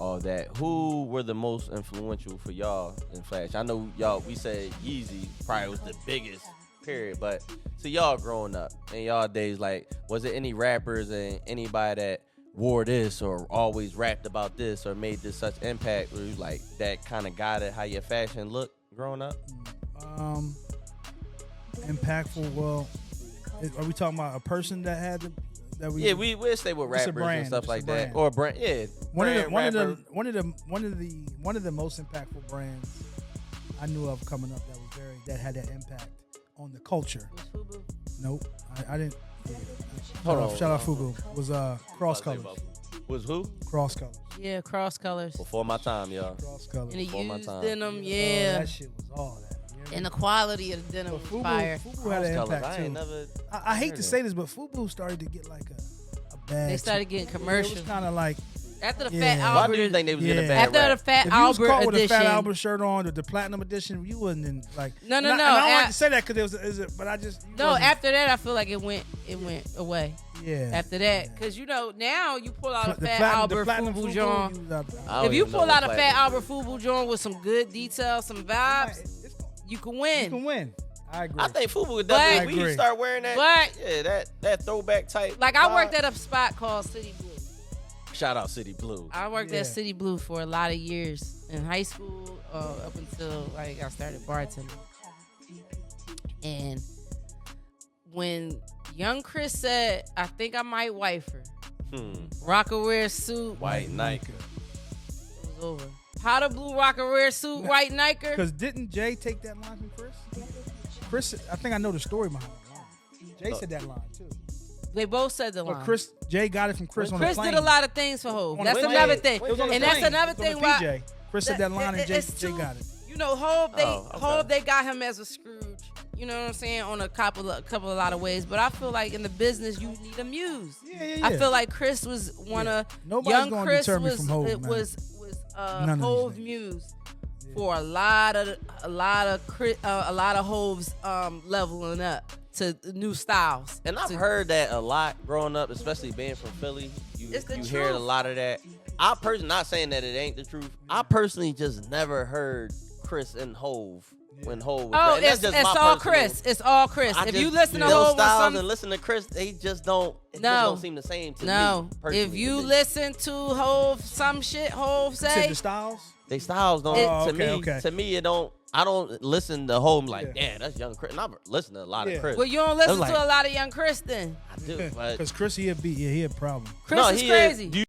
all that. Who were the most influential for y'all in Flash? I know y'all. We said Yeezy probably was the biggest. Period. But so y'all growing up in y'all days, like, was it any rappers and anybody that wore this or always rapped about this or made this such impact where you like that kind of guided how your fashion looked growing up? Impactful. Well, are we talking about a person that had that we? Yeah, we'll stay with rappers and stuff like that, or brand. Yeah, one of the most impactful brands I knew of coming up that had that impact on the culture. Was FUBU? Nope, I didn't. Yeah. Hold Shout out FUBU. Was Cross Colors. Was who? Cross Colors. Yeah, Cross Colors. Before my time, y'all. Cross Colors. And the Before my used time. denim, Oh, yeah. that shit was all that. And the quality of the denim was fire. FUBU had an impact I too. ain't never. I hate to say this, but FUBU started to get like a bad. They started getting It commercials. was kind of like After the Yeah. Fat Why Albert. do you think they was getting a Yeah. bad After rap? the Fat if you was Albert caught with a edition. Fat Albert shirt on, the platinum edition, you wasn't in like. No, and no, I, no. And I don't like to say that because but I just. you No, wasn't- after that, I feel like it went away. Yeah. After that, because now you pull out a The Fat platinum- Albert the platinum FUBU FUBU, John. you was out there. I don't If you even know pull what out a Fat platinum Albert is. FUBU John with some good details, some vibes, you can You win. can win. I agree. I think FUBU would But- definitely. I We need to agree. start wearing that. But- yeah, that throwback type. Like I worked vibe. at a spot called City Blue. Shout out City Blue. I worked Yeah. at City Blue for a lot of years in high school, up until like I started bartending. And when young Chris said, "I think I might wife her," Rocawear suit, White Nike. it was over. Powder blue Rocawear suit, white Nike. Because didn't Jay take that line from Chris? Chris, I think I know the story behind that line. Jay said that line too. They both said the line. But Jay got it from Chris on the Chris plane. did a lot of things for Hov. On That's the plane. another thing. It was on the And that's plane. another It was on thing the why PJ. Chris said that line and Jay got it. You know, Hov, okay. Hov, they got him as a Scrooge. You know what I'm saying? On a couple of a lot of ways. But I feel like in the business, you need a muse. Yeah. I feel like Chris was one of Nobody's young gonna Chris deter me was from Hov, it man. was None of these Hov niggas. muse for a lot of Hov's leveling up to new styles. And I've heard that a lot growing up, especially being from Philly. It's the you hear a truth. lot of that. I personally, not saying that it ain't the truth. I personally just never heard Chris and Hov when Hov was Oh, and that's it's just my all personal- Chris. It's all Chris. I If just- you listen to those Hov on styles some and listen to Chris, they just don't. It just No. don't seem the same to No, me. personally, if you to me. listen to Hov, some shit Hov Said say, the styles. they styles don't. Oh, to okay, me, okay. to me, it don't. I don't listen to Hov like, Yeah. damn, that's young Chris. And I listen to a lot Yeah. of Chris. well, you don't listen like- to a lot of young Chris then. I do, but Because Chris, he a problem. Chris no, is he crazy. Do